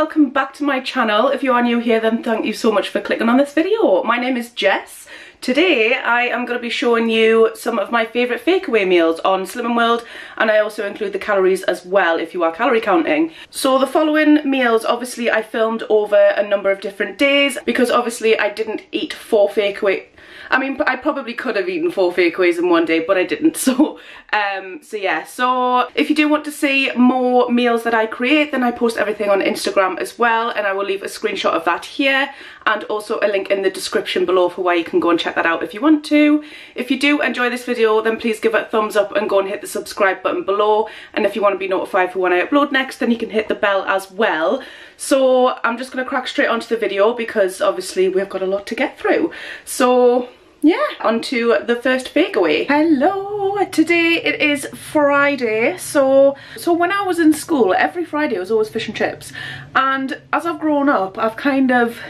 welcome back to my channel. If you are new here, then thank you so much for clicking on this video. My name is Jess. Today I am going to be showing you some of my favourite Fakeaway meals on Slimming World, and I also include the calories as well if you are calorie counting. So the following meals, obviously I filmed over a number of different days because obviously I didn't eat 4 Fakeaway. I mean, I probably could have eaten 4 Fakeaways in one day, but I didn't. So yeah. So if you do want to see more meals that I create, then I post everything on Instagram as well, and I will leave a screenshot of that here and also a link in the description below for where you can go and check that out if you want to. If you do enjoy this video, then please give it a thumbs up and go and hit the subscribe button below. And if you want to be notified for when I upload next, then you can hit the bell as well. So I'm just going to crack straight onto the video because obviously we've got a lot to get through. So yeah, on to the first Fakeaway. Hello! Today it is Friday, so when I was in school, every Friday was always fish and chips. And as I've grown up, I've kind of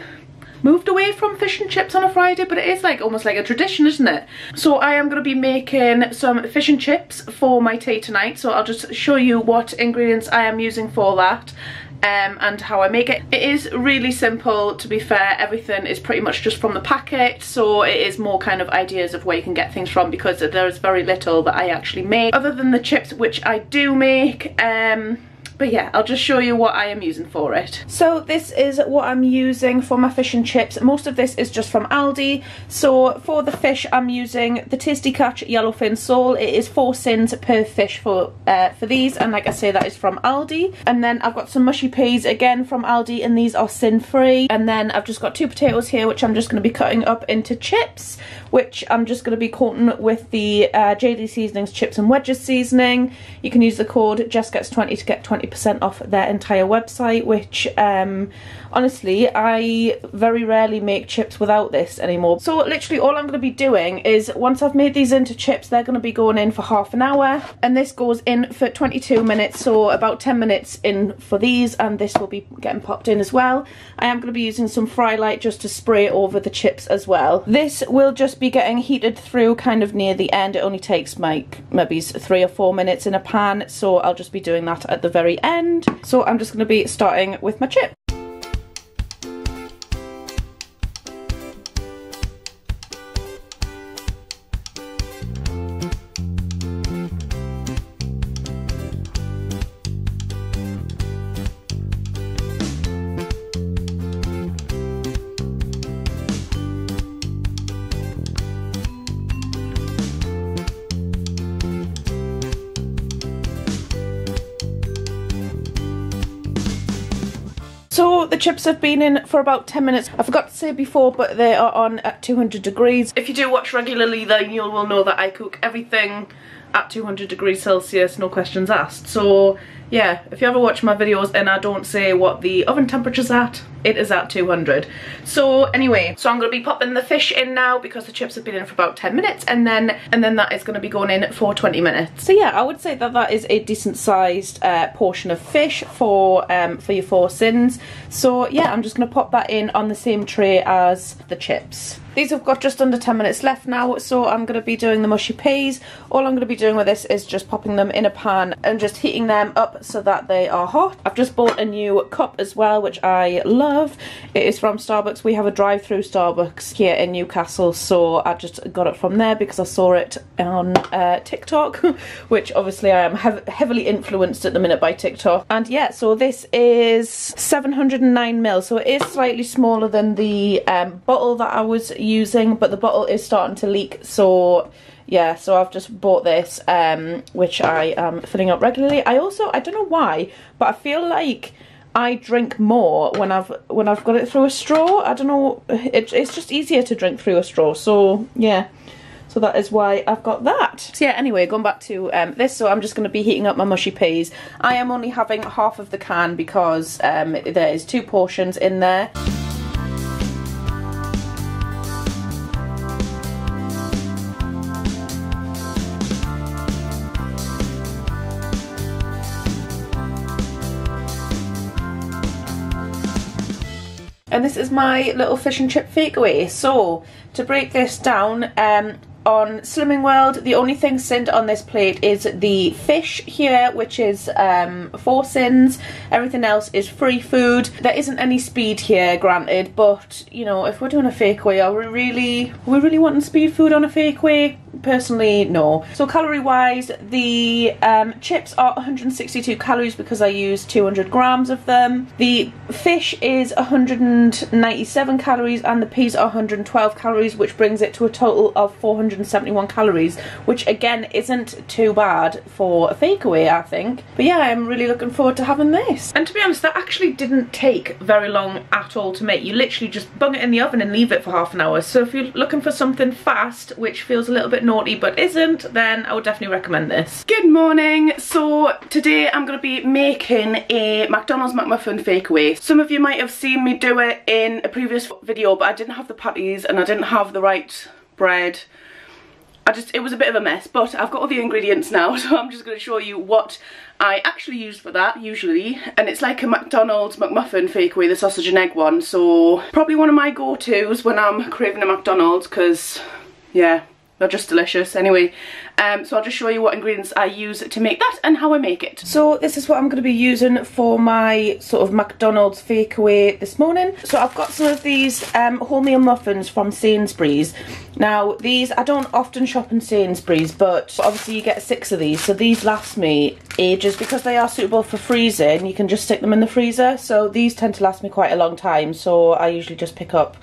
moved away from fish and chips on a Friday, but it is like almost like a tradition, isn't it? So I am going to be making some fish and chips for my tea tonight, so I'll just show you what ingredients I am using for that. And how I make it. It is really simple, to be fair. Everything is pretty much just from the packet, so it is more kind of ideas of where you can get things from because there is very little that I actually make other than the chips, which I do make. But yeah, I'll just show you what I am using for it. So this is what I'm using for my fish and chips. Most of this is just from Aldi. So for the fish, I'm using the Tasty Catch Yellowfin Sole. It is 4 cents per fish for these, and like I say, that is from Aldi. And then I've got some mushy peas again from Aldi, and these are sin-free. And then I've just got 2 potatoes here, which I'm just going to be cutting up into chips, which I'm just going to be coating with the JD Seasonings Chips and Wedges seasoning. You can use the code JessGets20 to get 20% off their entire website, which honestly I very rarely make chips without this anymore. So literally all I'm going to be doing is, once I've made these into chips, they're going to be going in for half an hour, and this goes in for 22 minutes, so about 10 minutes in for these, and this will be getting popped in as well. I am going to be using some Fry Light just to spray over the chips as well. This will just be getting heated through kind of near the end. It only takes like maybe 3 or 4 minutes in a pan, so I'll just be doing that at the very end. So I'm just going to be starting with my chip. So the chips have been in for about 10 minutes. I forgot to say before, but they are on at 200 degrees. If you do watch regularly, then you will know that I cook everything at 200 degrees Celsius, no questions asked. So yeah, if you ever watch my videos and I don't say what the oven temperature's at, it is at 200. So anyway, so I'm going to be popping the fish in now because the chips have been in for about 10 minutes, and then that is going to be going in for 20 minutes. So yeah, I would say that that is a decent sized portion of fish for your 4 sins. So yeah, I'm just going to pop that in on the same tray as the chips. These have got just under 10 minutes left now, so I'm going to be doing the mushy peas. All I'm going to be doing with this is just popping them in a pan and just heating them up so that they are hot. I've just bought a new cup as well, which I love. It is from Starbucks. We have a drive-through Starbucks here in Newcastle, so I just got it from there because I saw it on TikTok, which obviously I am heavily influenced at the minute by TikTok. And yeah, so this is 709 ml, so it is slightly smaller than the bottle that I was using, but the bottle is starting to leak, so yeah, so I've just bought this, which I am filling up regularly. I don't know why, but I feel like I drink more when I've got it through a straw. I don't know, it's just easier to drink through a straw, so yeah. So that is why I've got that. So yeah, anyway, going back to this, so I'm just going to be heating up my mushy peas. I am only having half of the can because there is 2 portions in there. And this is my little fish and chip Fakeaway. So to break this down, on Slimming World, the only thing sinned on this plate is the fish here, which is 4 sins. Everything else is free food. There isn't any speed here, granted, but you know, if we're doing a Fakeaway, are we really wanting speed food on a Fakeaway? Personally, no. So calorie wise, the chips are 162 calories because I used 200 grams of them. The fish is 197 calories and the peas are 112 calories, which brings it to a total of 471 calories, which again isn't too bad for a Fakeaway, I think. But yeah, I'm really looking forward to having this. And to be honest, that actually didn't take very long at all to make. You literally just bung it in the oven and leave it for half an hour. So if you're looking for something fast, which feels a little bit naughty but isn't, then I would definitely recommend this. Good morning. So today I'm going to be making a McDonald's McMuffin Fakeaway. Some of you might have seen me do it in a previous video, but I didn't have the patties and I didn't have the right bread. It was a bit of a mess, but I've got all the ingredients now, so I'm just going to show you what I actually use for that, usually. And it's like a McDonald's McMuffin Fakeaway, the sausage and egg one, so probably one of my go-tos when I'm craving a McDonald's, because, yeah, they're just delicious. Anyway, so I'll just show you what ingredients I use to make that and how I make it. So this is what I'm going to be using for my sort of McDonald's Fakeaway this morning. So I've got some of these wholemeal muffins from Sainsbury's. Now these, I don't often shop in Sainsbury's, but obviously you get 6 of these, so these last me ages because they are suitable for freezing. You can just stick them in the freezer, so these tend to last me quite a long time, so I usually just pick up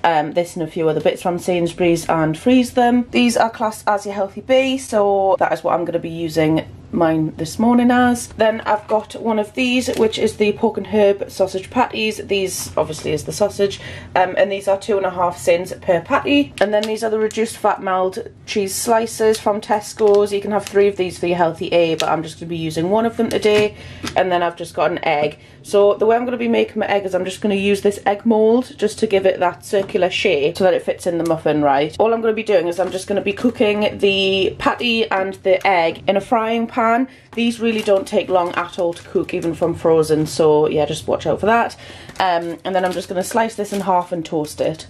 this and a few other bits from Sainsbury's and freeze them. These are classed as your healthy bee, so that is what I'm going to be using mine this morning as. Then I've got one of these, which is the pork and herb sausage patties. These obviously is the sausage, and these are 2.5 sins per patty. And then these are the reduced fat mild cheese slices from Tesco's. You can have 3 of these for your healthy A, but I'm just going to be using 1 of them today. And then I've just got an egg. So the way I'm going to be making my egg is I'm just going to use this egg mould just to give it that circular shape so that it fits in the muffin right. All I'm going to be doing is I'm just going to be cooking the patty and the egg in a frying pan. These really don't take long at all to cook, even from frozen, so yeah, just watch out for that. And then I'm just going to slice this in half and toast it.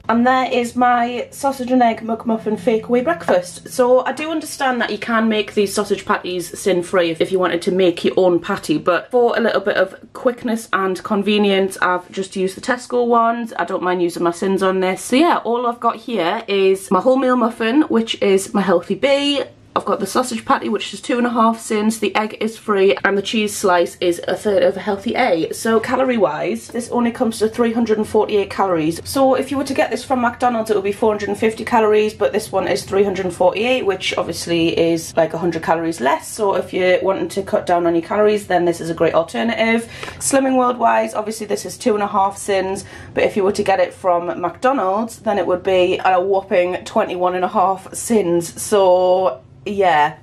And there is my sausage and egg McMuffin Fakeaway breakfast. So I do understand that you can make these sausage patties sin-free if you wanted to make your own patty, but for a little bit of quickness and convenience, I've just used the Tesco ones. I don't mind using my sins on this. So yeah, all I've got here is my wholemeal muffin, which is my healthy B. I've got the sausage patty, which is 2.5 sins, the egg is free, and the cheese slice is 1/3 of a healthy A. So calorie wise, this only comes to 348 calories. So if you were to get this from McDonald's, it would be 450 calories, but this one is 348, which obviously is like 100 calories less. So if you're wanting to cut down on your calories, then this is a great alternative. Slimming World wise, obviously this is 2.5 sins, but if you were to get it from McDonald's, then it would be a whopping 21.5 sins. So yeah,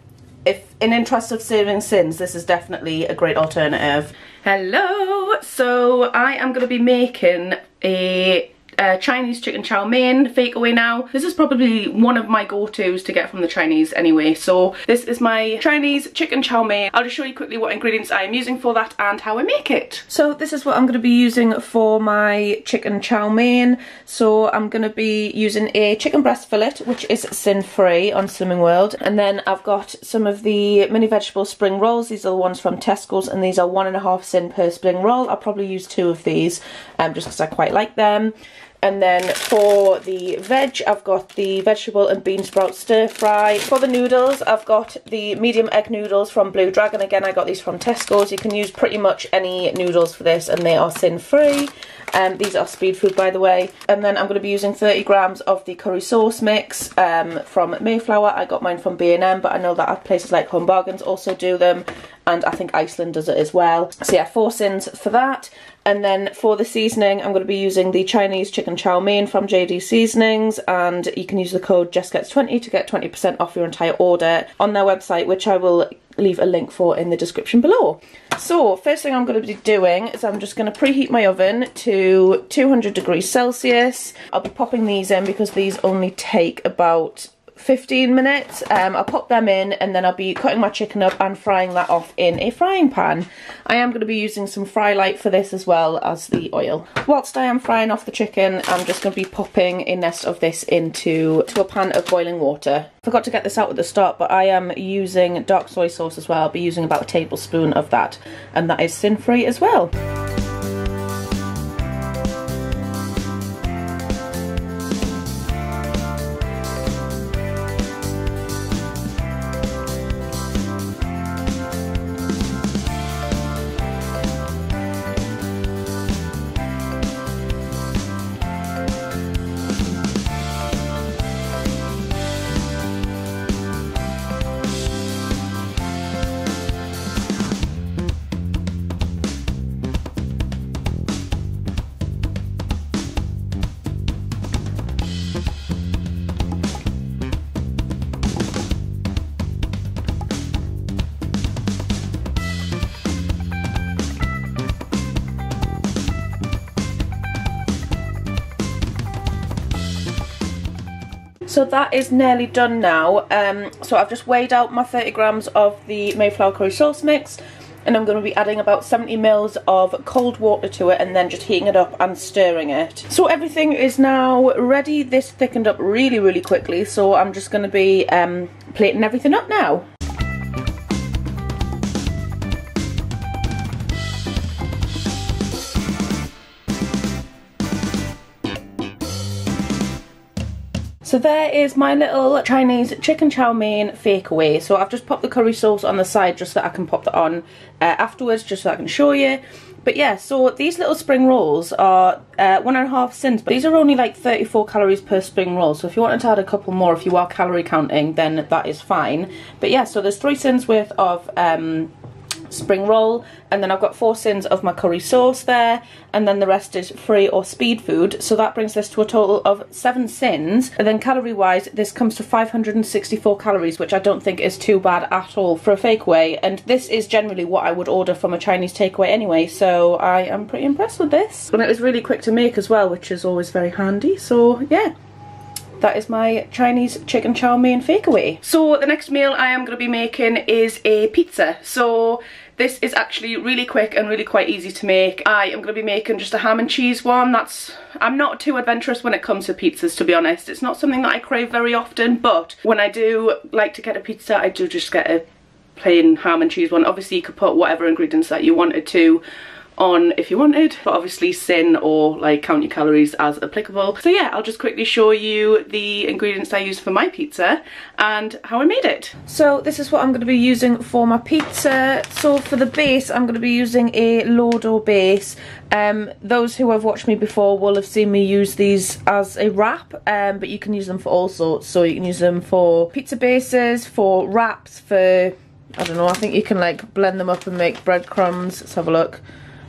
if in interest of saving sins, this is definitely a great alternative. Hello! So I am going to be making a Chinese chicken chow mein Fakeaway now. This is probably one of my go-tos to get from the Chinese anyway. So this is my Chinese chicken chow mein. I'll just show you quickly what ingredients I am using for that and how I make it. So this is what I'm going to be using for my chicken chow mein. So I'm going to be using a chicken breast fillet, which is sin-free on Slimming World. And then I've got some of the mini vegetable spring rolls. These are the ones from Tesco's, and these are 1.5 sin per spring roll. I'll probably use 2 of these just because I quite like them. And then for the veg, I've got the vegetable and bean sprout stir fry. For the noodles, I've got the medium egg noodles from Blue Dragon. Again, I got these from Tesco's. You can use pretty much any noodles for this, and they are sin-free. These are speed food, by the way. And then I'm going to be using 30 grams of the curry sauce mix from Mayflower. I got mine from B&M, but I know that places like Home Bargains also do them. and I think Iceland does it as well. So yeah, 4 sins for that. And then for the seasoning, I'm going to be using the Chinese chicken chow mein from JD Seasonings, and you can use the code JessGets20 to get 20% off your entire order on their website, which I will leave a link for in the description below. So first thing I'm going to be doing is I'm just going to preheat my oven to 200 degrees Celsius. I'll be popping these in because these only take about 15 minutes. I'll pop them in and then I'll be cutting my chicken up and frying that off in a frying pan. I am going to be using some fry light for this as well as the oil. Whilst I am frying off the chicken, I'm just going to be popping a nest of this into a pan of boiling water. Forgot to get this out at the start, but I am using dark soy sauce as well. I'll be using about a tablespoon of that, and that is sin free as well. So that is nearly done now. So I've just weighed out my 30 grams of the Mayflower curry sauce mix, and I'm going to be adding about 70 mils of cold water to it and then just heating it up and stirring it. So everything is now ready. This thickened up really, really quickly, so I'm just going to be plating everything up now. So there is my little Chinese chicken chow mein fakeaway. So I've just popped the curry sauce on the side just so that I can pop that on afterwards, just so I can show you. But yeah, so these little spring rolls are 1.5 sins, but these are only like 34 calories per spring roll. So if you wanted to add a couple more, if you are calorie counting, then that is fine. But yeah, so there's 3 sins worth of spring roll, and then I've got 4 sins of my curry sauce there, and then the rest is free or speed food. So that brings this to a total of 7 sins, and then calorie wise this comes to 564 calories, which I don't think is too bad at all for a fakeaway, and this is generally what I would order from a Chinese takeaway anyway, so I am pretty impressed with this. And it was really quick to make as well, which is always very handy. So yeah, that is my Chinese chicken chow mein fakeaway. So the next meal I am going to be making is a pizza. So this is actually really quick and really quite easy to make. I am going to be making just a ham and cheese one. I'm not too adventurous when it comes to pizzas, to be honest. It's not something that I crave very often, but when I do like to get a pizza, I do just get a plain ham and cheese one. Obviously you could put whatever ingredients that you wanted to on if you wanted, but obviously sin or like count your calories as applicable. So yeah, I'll just quickly show you the ingredients I used for my pizza and how I made it. So this is what I'm going to be using for my pizza. So for the base, I'm going to be using a low dough base. Those who have watched me before will have seen me use these as a wrap, but you can use them for all sorts. So you can use them for pizza bases, for wraps, for, I don't know, I think you can like blend them up and make breadcrumbs. Let's have a look.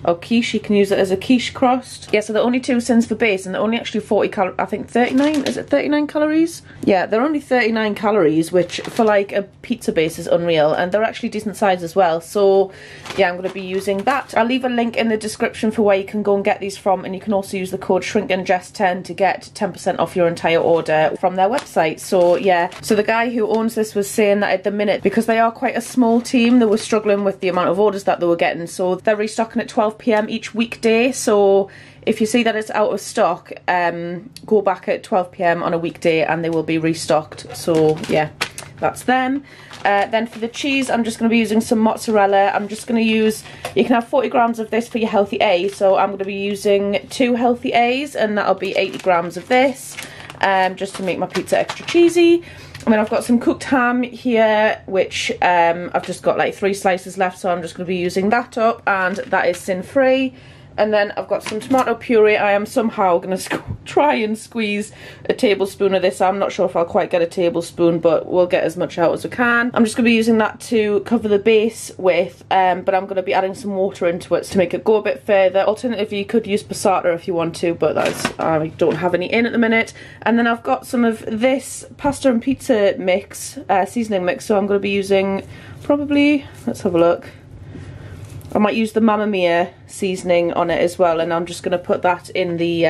Or quiche, you can use it as a quiche crust. Yeah, so they're only 2 cents for base, and they're only actually 40 calories, I think 39, is it 39 calories? Yeah, they're only 39 calories, which for like a pizza base is unreal, and they're actually decent size as well. So yeah, I'm going to be using that. I'll leave a link in the description for where you can go and get these from, and you can also use the code SHRINKANDJESS10 to get 10% off your entire order from their website. So yeah, so the guy who owns this was saying that at the minute, because they are quite a small team, they were struggling with the amount of orders that they were getting, so they're restocking at 12 PM each weekday. So if you see that it's out of stock, go back at 12 PM on a weekday and they will be restocked. So yeah, that's them. Then for the cheese, I'm just going to be using some mozzarella. I'm just going to use, you can have 40 grams of this for your healthy A, so I'm going to be using 2 healthy A's, and that'll be 80 grams of this, just to make my pizza extra cheesy. And then I've got some cooked ham here, which I've just got like 3 slices left, so I'm just going to be using that up, and that is sin free. And then I've got some tomato puree. I am somehow going to try and squeeze a tablespoon of this. I'm not sure if I'll quite get a tablespoon, but we'll get as much out as we can. I'm just going to be using that to cover the base with, but I'm going to be adding some water into it to make it go a bit further. Alternatively, you could use passata if you want to, but that's, I don't have any in at the minute. And then I've got some of this pasta and pizza mix, seasoning mix, so I'm going to be using probably, let's have a look. I might use the Mamma Mia seasoning on it as well, and I'm just going to put that in the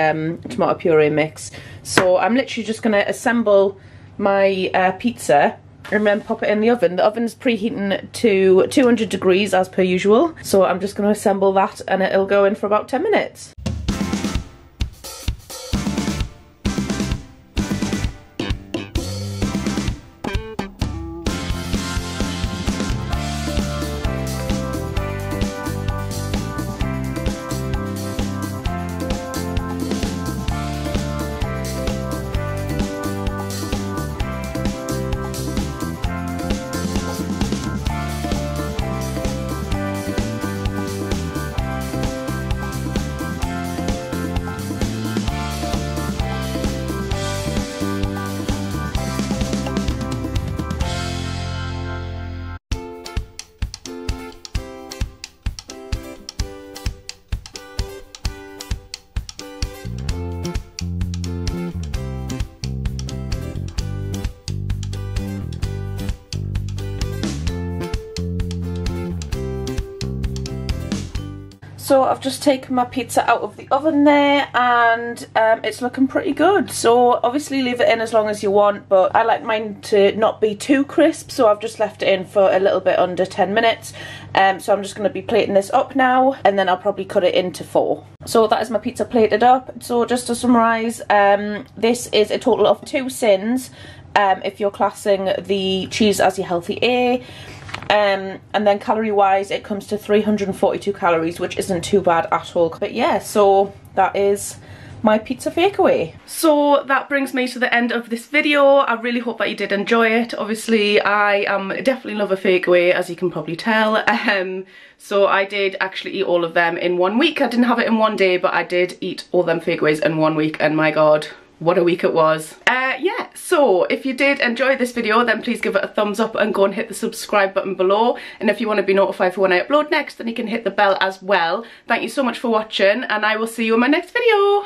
tomato puree mix. So I'm literally just going to assemble my pizza and then pop it in the oven. The oven's preheating to 200 degrees as per usual. So I'm just going to assemble that and it'll go in for about 10 minutes. So I've just taken my pizza out of the oven there, and it's looking pretty good. So obviously leave it in as long as you want, but I like mine to not be too crisp, so I've just left it in for a little bit under 10 minutes. So I'm just going to be plating this up now, and then I'll probably cut it into 4. So that is my pizza plated up. So just to summarise, this is a total of 2 sins if you're classing the cheese as your healthy A. And then calorie wise it comes to 342 calories, which isn't too bad at all. But yeah, so that is my pizza Fakeaway. So that brings me to the end of this video. I really hope that you did enjoy it. Obviously I definitely love a Fakeaway, as you can probably tell. So I did actually eat all of them in 1 week. I didn't have it in 1 day, but I did eat all them Fakeaways in 1 week, and my god, what a week it was. Yeah, so if you did enjoy this video, then please give it a thumbs up and go and hit the subscribe button below. And if you want to be notified for when I upload next, then you can hit the bell as well. Thank you so much for watching, and I will see you in my next video.